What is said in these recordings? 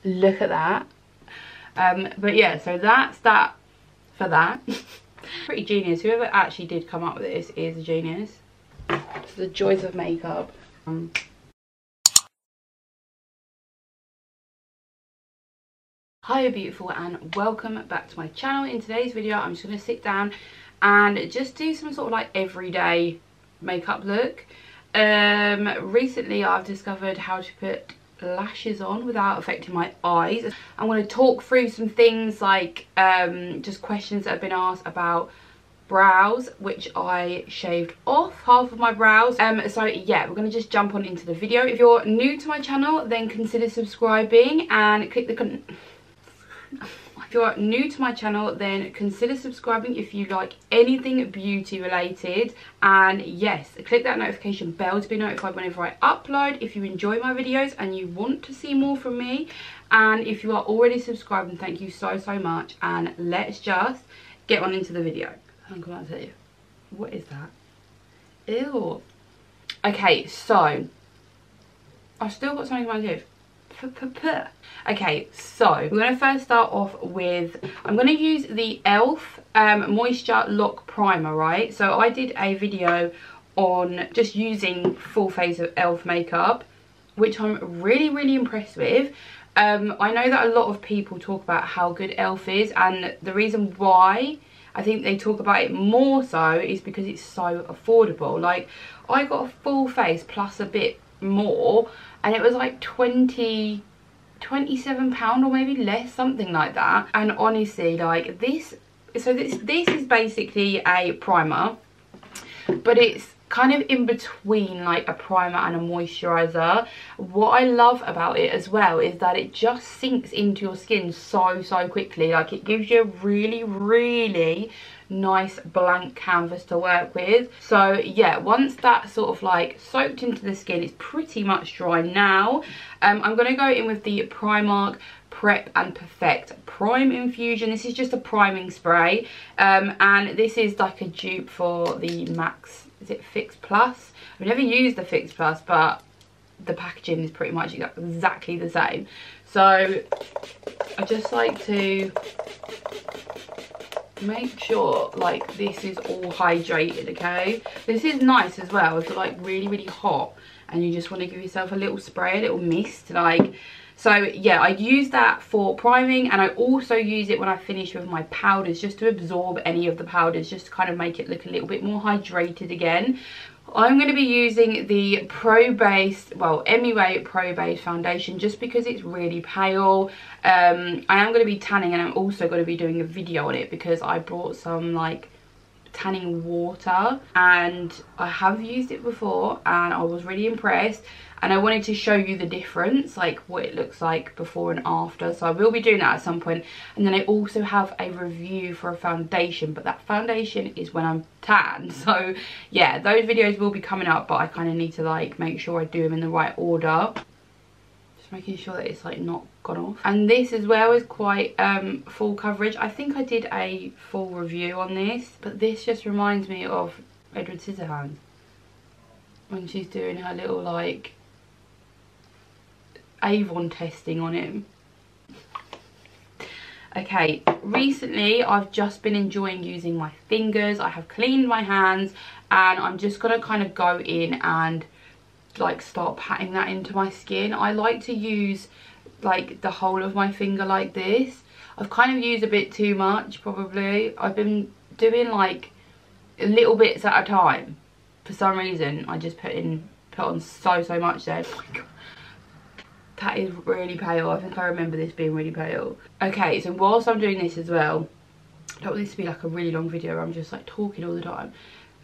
Look at that. But yeah, so that's that for that. Pretty genius. Whoever actually did come up with this is a genius. The joys of makeup. Hi beautiful, and welcome back to my channel. In today's video I'm just going to sit down and just do some sort of like everyday makeup look. Recently I've discovered how to put lashes on without affecting my eyes. I'm going to talk through some things like just questions that have been asked about brows, which I shaved off half of my brows. So yeah, we're going to just jump on into the video. If you're new to my channel, then consider subscribing and click the if you're new to my channel, then consider subscribing if you like anything beauty related, and yes, click that notification bell to be notified whenever I upload if you enjoy my videos and you want to see more from me. And if you are already subscribed, then thank you so much, and let's just get on into the video. I'm going to tell you, what is that? Ew. Okay, so I've still got something in my tooth. Okay, so we're going to first start off with, I'm going to use the e.l.f. Moisture Lock Primer, right? So I did a video on just using full face of e.l.f. makeup, which I'm really impressed with. I know that a lot of people talk about how good e.l.f. is, and the reason why I think they talk about it more so is because it's so affordable. Like, I got a full face plus a bit more, and it was like £27 or maybe less, something like that. And honestly, like this is basically a primer, but it's kind of in between like a primer and a moisturizer. What I love about it as well is that it just sinks into your skin so quickly. Like, it gives you a really nice blank canvas to work with. So yeah, once that's sort of like soaked into the skin, it's pretty much dry now. I'm going to go in with the Primark Prep and Perfect Prime Infusion. This is just a priming spray, and this is like a dupe for the Max, is it Fix Plus? I've never used the Fix Plus, but the packaging is pretty much exactly the same. So I just like to make sure like this is all hydrated. Okay, this is nice as well if you're like really hot and you just want to give yourself a little spray, a little mist, like. So yeah, I use that for priming, and I also use it when I finish with my powders, just to absorb any of the powders, just to kind of make it look a little bit more hydrated again. I'm going to be using the MUA Pro Base foundation just because it's really pale. I am going to be tanning, and I'm also going to be doing a video on it because I brought some like tanning water, and I have used it before and I was really impressed, and I wanted to show you the difference, like what it looks like before and after. So I will be doing that at some point. And then I also have a review for a foundation, but that foundation is when I'm tan. So yeah, those videos will be coming up, but I kind of need to like make sure I do them in the right order. Just making sure that it's like not gone off. And this as well is quite full coverage. I think I did a full review on this, but this just reminds me of Edward Scissorhands when she's doing her little like Avon testing on him. Okay, recently I've just been enjoying using my fingers. I have cleaned my hands, and I'm just gonna kind of go in and like start patting that into my skin. I like to use like the whole of my finger like this. I've kind of used a bit too much probably. I've been doing like little bits at a time. For some reason I just put on so much there. Oh my God. That is really pale. I think I remember this being really pale. Okay, so whilst I'm doing this as well, I don't want this to be like a really long video where I'm just like talking all the time.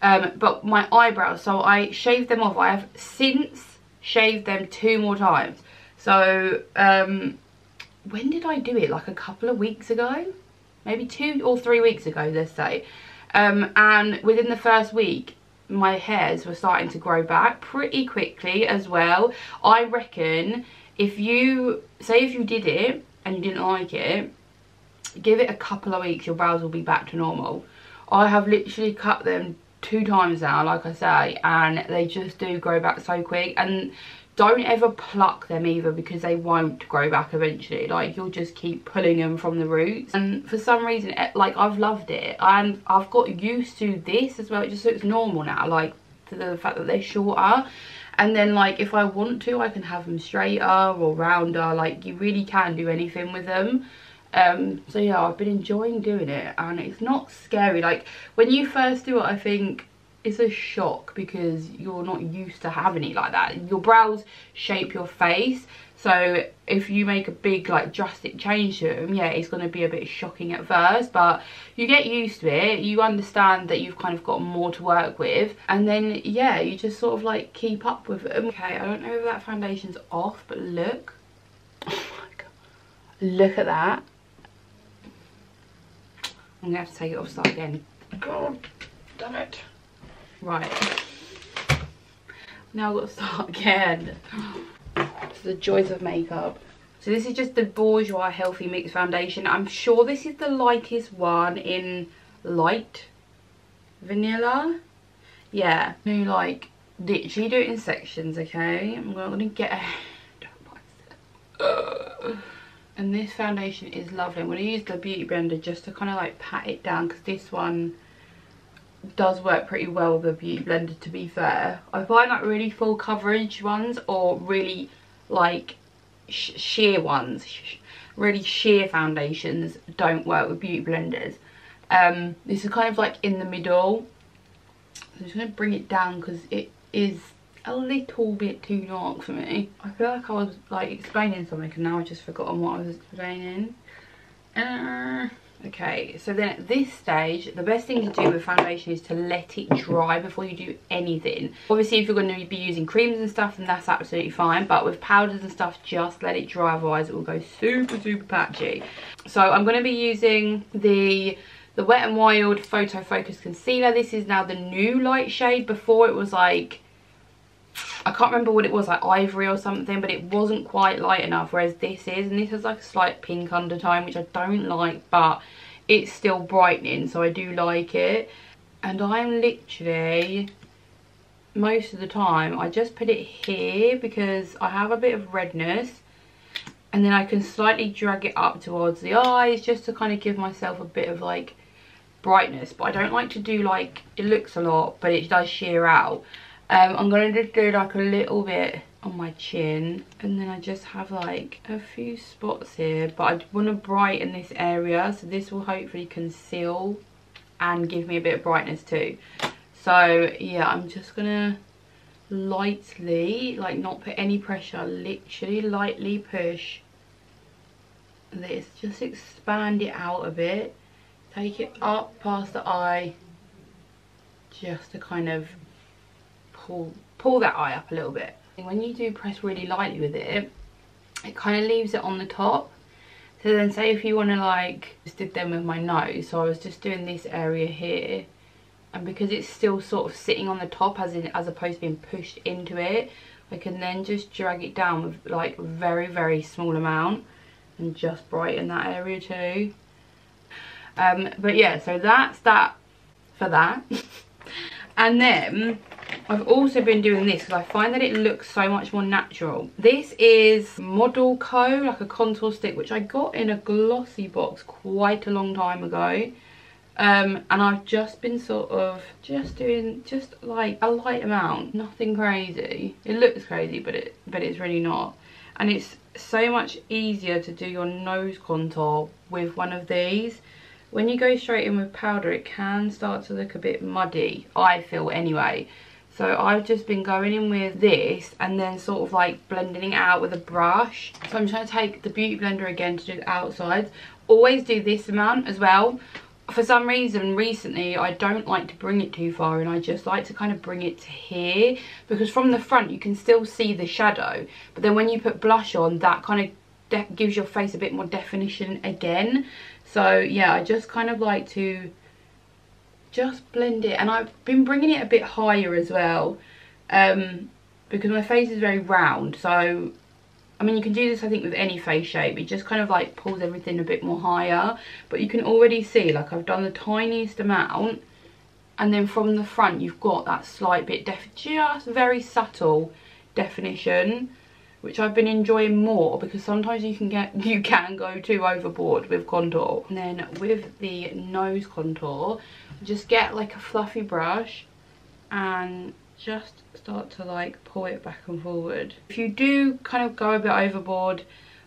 But my eyebrows, so I shaved them off. I have since shaved them 2 more times. So when did I do it? Like a couple of weeks ago? Maybe 2 or 3 weeks ago, let's say. And within the first week, my hairs were starting to grow back pretty quickly as well. I reckon if you did it and you didn't like it, give it a couple of weeks, your brows will be back to normal. I have literally cut them 2 times now, like I say, and they just do grow back so quick. And don't ever pluck them either, because they won't grow back eventually. Like, you'll just keep pulling them from the roots. And for some reason, like, I've loved it, and I've got used to this as well. It just looks normal now, like, to the fact that they're shorter. And then, like, if I want to, I can have them straighter or rounder. Like, you really can do anything with them. So yeah, I've been enjoying doing it, and it's not scary. Like, when you first do it, I think it's a shock because you're not used to having it like that. Your brows shape your face, so if you make a big, like, drastic change to them, yeah, it's going to be a bit shocking at first, but you get used to it. You understand that you've kind of got more to work with, and then yeah, you just sort of like keep up with them. Okay, I don't know if that foundation's off, but look, oh my god, look at that. I'm gonna have to take it off, start again. God damn it. Right, now I've got to start again. It's the joys of makeup. So this is just the Bourjois Healthy Mix Foundation. I'm sure this is the lightest one in light vanilla. Yeah, you like literally do it in sections, okay? I'm not gonna get a and this foundation is lovely. I'm going to use the beauty blender just to kind of like pat it down, because this one does work pretty well with the beauty blender, to be fair. I find like really full coverage ones, or really like sheer ones, really sheer foundations don't work with beauty blenders. This is kind of like in the middle. I'm just going to bring it down because it is a little bit too dark for me. I feel like I was like explaining something and now I've just forgotten what I was explaining. Okay, so then at this stage, the best thing to do with foundation is to let it dry before you do anything. Obviously, if you're going to be using creams and stuff, then that's absolutely fine, but with powders and stuff, just let it dry, otherwise it will go super patchy. So I'm going to be using the Wet n Wild Photo Focus Concealer. This is now the new light shade. Before it was like, I can't remember what it was, like ivory or something, but it wasn't quite light enough, whereas this is, and this has like a slight pink undertone, which I don't like, but it's still brightening, so I do like it. And I'm literally, most of the time, I just put it here because I have a bit of redness, and then I can slightly drag it up towards the eyes just to kind of give myself a bit of like brightness. But I don't like to do like, it looks a lot, but it does sheer out. I'm going to just do like a little bit on my chin, and then I just have like a few spots here, but I want to brighten this area, so this will hopefully conceal and give me a bit of brightness too. So yeah, I'm just gonna lightly, like not put any pressure, literally lightly push this, just expand it out a bit, take it up past the eye, just to kind of pull that eye up a little bit. And when you do press really lightly with it, it kind of leaves it on the top. So then say if you want to like, just did them with my nose, so I was just doing this area here, and because it's still sort of sitting on the top as opposed to being pushed into it, I can then just drag it down with like a very small amount and just brighten that area too. But yeah, so that's that for that. And then I've also been doing this because I find that it looks so much more natural. This is Model Co, like a contour stick, which I got in a glossy box quite a long time ago. And I've just been sort of just doing just like a light amount, nothing crazy. It looks crazy, but it's really not. And it's so much easier to do your nose contour with one of these. When you go straight in with powder, it can start to look a bit muddy, I feel anyway. So I've just been going in with this and then sort of like blending it out with a brush. So I'm trying to take the beauty blender again to do the outsides. Always do this amount as well. For some reason recently I don't like to bring it too far, and I just like to kind of bring it to here, because from the front you can still see the shadow, but then when you put blush on, that kind of gives your face a bit more definition again. So yeah, I just kind of like to just blend it, and I've been bringing it a bit higher as well, because my face is very round. So I mean, you can do this I think with any face shape, it just kind of like pulls everything a bit more higher, but you can already see like I've done the tiniest amount, and then from the front you've got that slight bit just very subtle definition, which I've been enjoying more, because sometimes you can go too overboard with contour. And then with the nose contour, just get like a fluffy brush and just start to like pull it back and forward. If you do kind of go a bit overboard,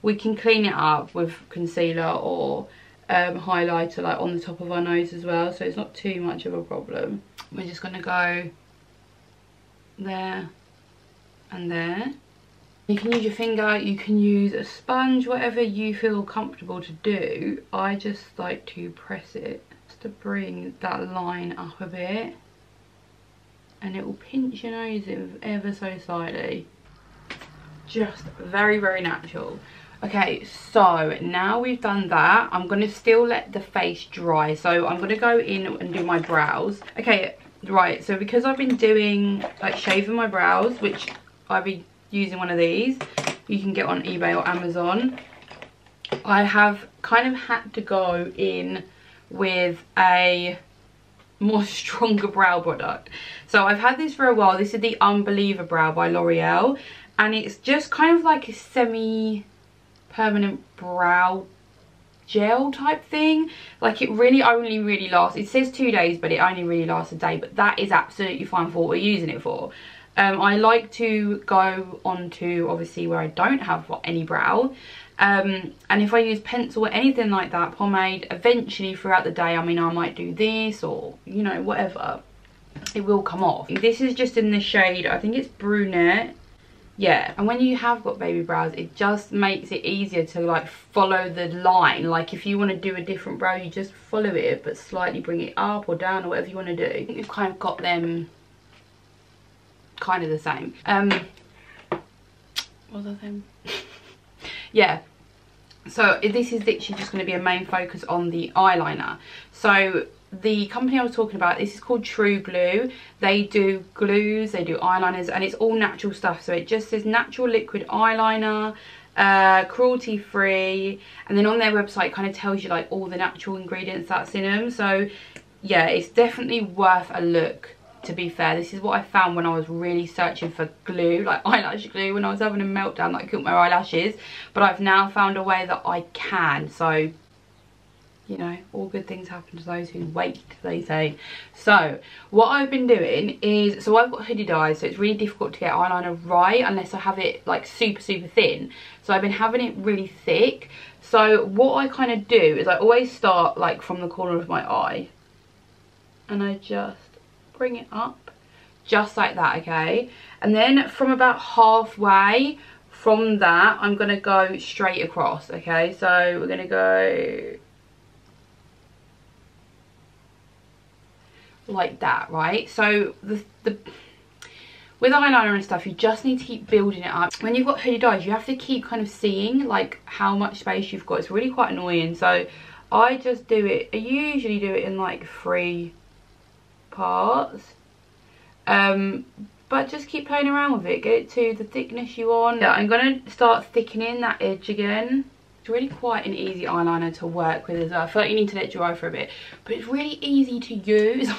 we can clean it up with concealer or highlighter like on the top of our nose as well, so it's not too much of a problem. We're just going to go there and there. You can use your finger, you can use a sponge, whatever you feel comfortable to do. I just like to press it just to bring that line up a bit, and it will pinch your nose in ever so slightly. Just very, very natural. Okay, so now we've done that, I'm going to still let the face dry. So I'm going to go in and do my brows. Okay, right, so because I've been doing, like, shaving my brows, which I've been using one of these, you can get on eBay or Amazon, I have kind of had to go in with a more stronger brow product. So I've had this for a while. This is the Unbeliever Brow by L'Oreal, and it's just kind of like a semi-permanent brow gel type thing. Like, it really only really lasts, it says 2 days, but it only really lasts a day, but that is absolutely fine for what we're using it for. I like to go onto, obviously, where I don't have any brow, and if I use pencil or anything like that, pomade, eventually throughout the day, I mean, I might do this or, you know, whatever, it will come off. This is just in the shade, I think it's brunette. Yeah, and when you have got baby brows, it just makes it easier to like follow the line. Like, if you want to do a different brow, you just follow it, but slightly bring it up or down or whatever you want to do. I think we've kind of got them kind of the same. What was I saying? Yeah, so this is literally just going to be a main focus on the eyeliner. So the company I was talking about, this is called True Glue. They do glues, they do eyeliners, and it's all natural stuff. So it just says natural liquid eyeliner, cruelty free, and then on their website it kind of tells you like all the natural ingredients that's in them. So yeah, it's definitely worth a look. To be fair, this is what I found when I was really searching for glue, like eyelash glue, when I was having a meltdown that I couldn't wear eyelashes. But I've now found a way that I can. So, you know, all good things happen to those who wait, they say. So what I've been doing is, so I've got hooded eyes, so it's really difficult to get eyeliner right unless I have it like super thin. So I've been having it really thick. So what I kind of do is I always start like from the corner of my eye, and I just bring it up just like that, okay? And then from about halfway from that, I'm gonna go straight across, okay? So we're gonna go like that, right? So with eyeliner and stuff, you just need to keep building it up. When you've got hooded eyes, you have to keep kind of seeing like how much space you've got. It's really quite annoying. So I just do it, I usually do it in like 3 parts, but just keep playing around with it, get it to the thickness you want. Yeah, I'm gonna start thickening that edge again. It's really quite an easy eyeliner to work with as well. I feel like you need to let it dry for a bit, but it's really easy to use.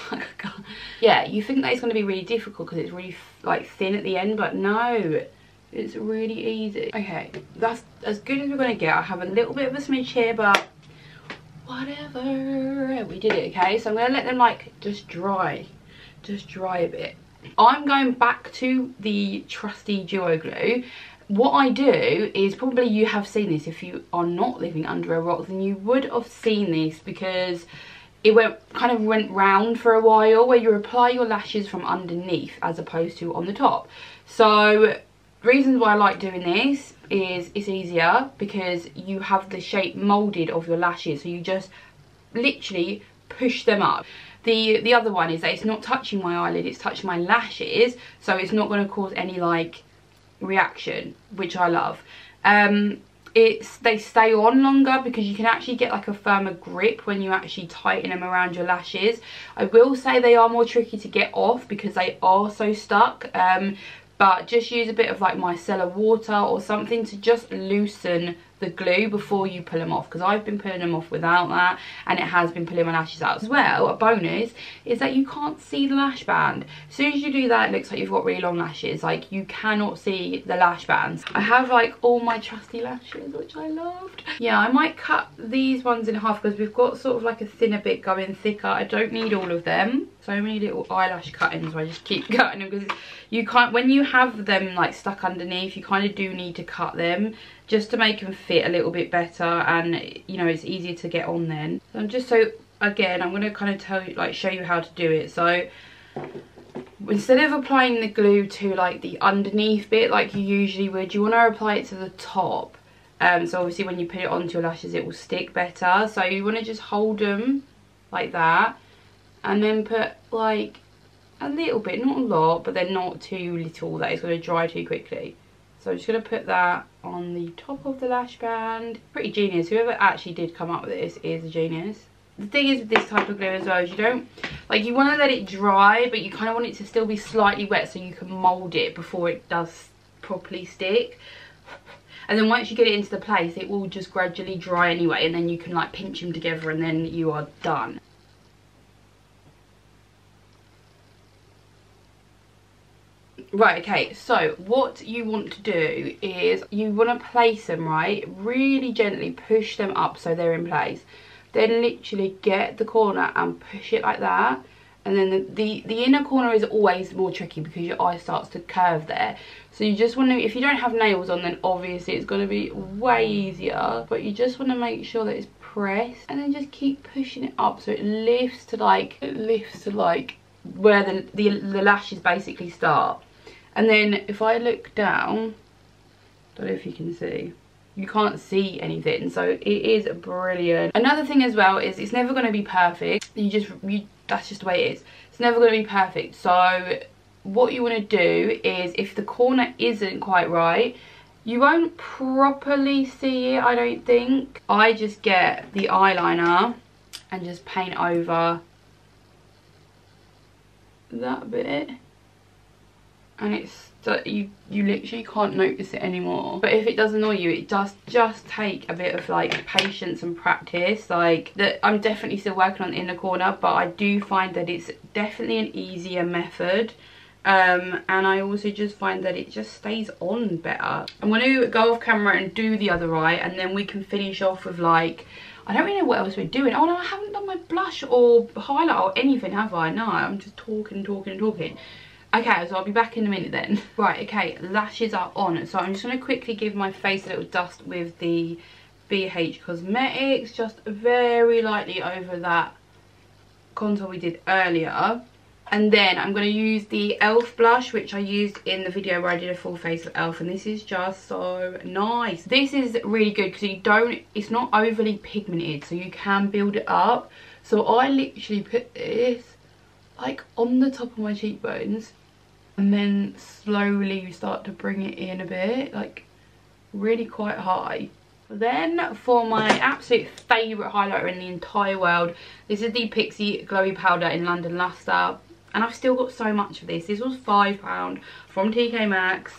Yeah, you think that it's going to be really difficult because it's really like thin at the end, but no, it's really easy. Okay, that's as good as we're going to get. I have a little bit of a smidge here, but whatever, we did it. Okay, so I'm gonna let them like just dry a bit. I'm going back to the trusty duo glue. What I do is, probably you have seen this if you are not living under a rock, then you would have seen this because it kind of went round for a while, where you apply your lashes from underneath as opposed to on the top. So reasons why I like doing this is it's easier because you have the shape moulded of your lashes, so you just literally push them up. The other one is that it's not touching my eyelid, it's touching my lashes, so it's not going to cause any like reaction, which I love. They stay on longer because you can actually get like a firmer grip when you actually tighten them around your lashes. I will say they are more tricky to get off because they are so stuck, but just use a bit of like micellar water or something to just loosen the glue before you pull them off, because I've been pulling them off without that and it has been pulling my lashes out as well. A bonus is that you can't see the lash band. As soon as you do that, it looks like you've got really long lashes. Like, you cannot see the lash bands. I have like all my trusty lashes, which I loved. Yeah, I might cut these ones in half because we've got sort of like a thinner bit going thicker. I don't need all of them. So many little eyelash cuttings where I just keep cutting them, because you can't, when you have them like stuck underneath, you kind of do need to cut them just to make them fit a little bit better, and you know, it's easier to get on then. So I'm just, so again, I'm going to kind of tell you, like, show you how to do it. So instead of applying the glue to like the underneath bit like you usually would, you want to apply it to the top. So obviously when you put it onto your lashes it will stick better. So you want to just hold them like that and then put like a little bit, not a lot, but then not too little that it's going to dry too quickly. So I'm just going to put that on the top of the lash band. Pretty genius. Whoever actually did come up with this is a genius. The thing is with this type of glue as well is you don't, like, you want to let it dry, but you kind of want it to still be slightly wet so you can mould it before it does properly stick. And then once you get it into the place, it will just gradually dry anyway, and then you can like pinch them together and then you are done. Right, okay, so what you want to do is you want to place them, right, really gently push them up so they're in place. Then literally get the corner and push it like that. And then the inner corner is always more tricky because your eye starts to curve there. So you just want to, if you don't have nails on, then obviously it's going to be way easier. But you just want to make sure that it's pressed. And then just keep pushing it up so it lifts to like where the lashes basically start. And then if I look down, don't know if you can see, you can't see anything, so it is brilliant. Another thing as well is it's never going to be perfect. That's just the way it is. It's never going to be perfect. So what you want to do is, if the corner isn't quite right, you won't properly see it, I don't think. I just get the eyeliner and just paint over that bit, and it's, you literally can't notice it anymore. But if it does annoy you, it does just take a bit of like patience and practice. Like, that, I'm definitely still working on the inner corner, but I do find that it's definitely an easier method. And I also just find that it just stays on better. I'm going to go off camera and do the other eye, and then we can finish off with like, I don't really know what else we're doing. Oh no, I haven't done my blush or highlight or anything, have I? No, I'm just talking. Okay, so I'll be back in a minute then. Right, okay, lashes are on. So I'm just going to quickly give my face a little dust with the BH Cosmetics, just very lightly over that contour we did earlier. And then I'm going to use the e.l.f. blush, which I used in the video where I did a full face of e.l.f. And this is just so nice. This is really good because it's not overly pigmented, so you can build it up. So I literally put this like on the top of my cheekbones, and then slowly start to bring it in a bit, like really quite high. Then for my absolute favourite highlighter in the entire world, this is the Pixie Glowy Powder in London Luster. And I've still got so much of this. This was £5 from TK Maxx.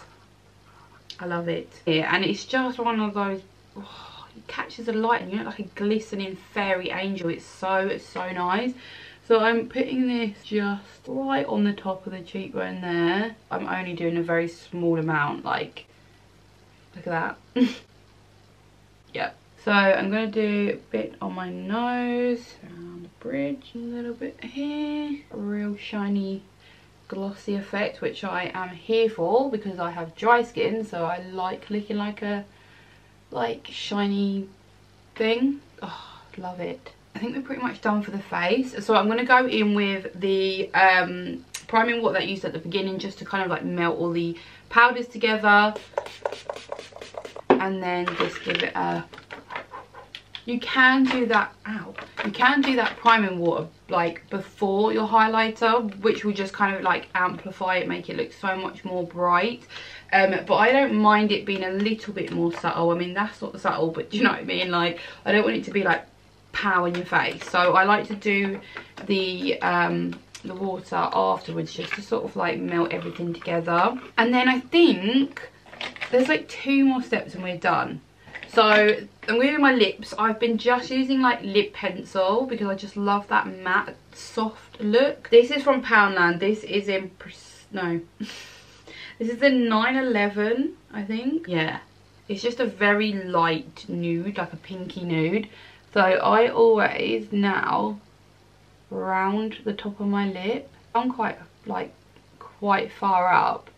I love it. Yeah, and it's just one of those, oh, it catches the light and you look like a glistening fairy angel. It's so nice. So I'm putting this just right on the top of the cheekbone there. I'm only doing a very small amount, like, look at that. Yep. So I'm going to do a bit on my nose, around the bridge, a little bit here. A real shiny, glossy effect, which I am here for because I have dry skin, so I like looking like a, shiny thing. Oh, love it. I think we're pretty much done for the face. So I'm going to go in with the priming water that I used at the beginning, just to kind of like melt all the powders together. And then just give it a... You can do that, you can do that priming water like before your highlighter, which will just kind of like amplify it, make it look so much more bright. But I don't mind it being a little bit more subtle. I mean, that's not subtle, but do you know what I mean? Like, I don't want it to be like pow in your face. So I like to do the water afterwards, just to sort of like melt everything together. And then I think there's like 2 more steps and we're done. So I'm going to do my lips. I've been just using like lip pencil because I just love that matte soft look. This is from Poundland. This is in no this is the 911, I think. Yeah, it's just a very light nude, like a pinky nude. So I always now round the top of my lip. I'm quite far up,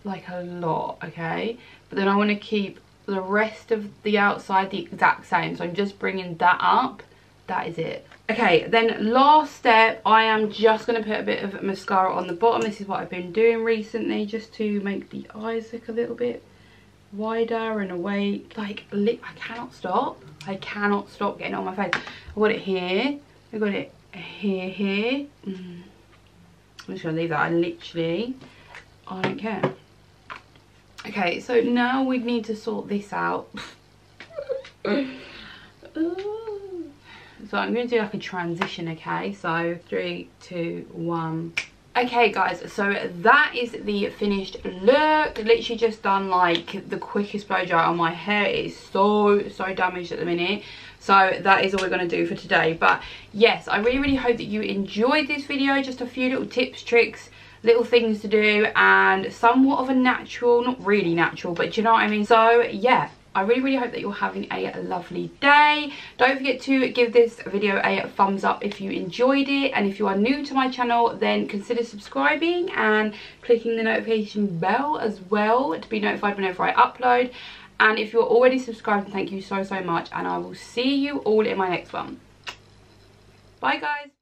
like a lot, okay, but then I want to keep the rest of the outside the exact same, so I'm just bringing that up. That is it. Okay, then last step, I am just going to put a bit of mascara on the bottom. This is what I've been doing recently, just to make the eyes look a little bit wider and awake. Like lip, I cannot stop getting it on my face. I've got it here, I've got it here. I'm just gonna leave that. I don't care. Okay, so now we need to sort this out. So I'm going to do like a transition, okay? So 3, 2, 1. Okay guys, so that is the finished look. Literally just done like the quickest blow dry on my hair. It is so damaged at the minute. So that is all we're going to do for today. But yes, I really hope that you enjoyed this video. Just a few little tips, tricks, little things to do, and somewhat of a natural, not really natural, but do you know what I mean? So yeah, I really hope that you're having a lovely day. Don't forget to give this video a thumbs up if you enjoyed it, and if you are new to my channel, then consider subscribing and clicking the notification bell as well to be notified whenever I upload. And if you're already subscribed, thank you so much, and I will see you all in my next one. Bye guys.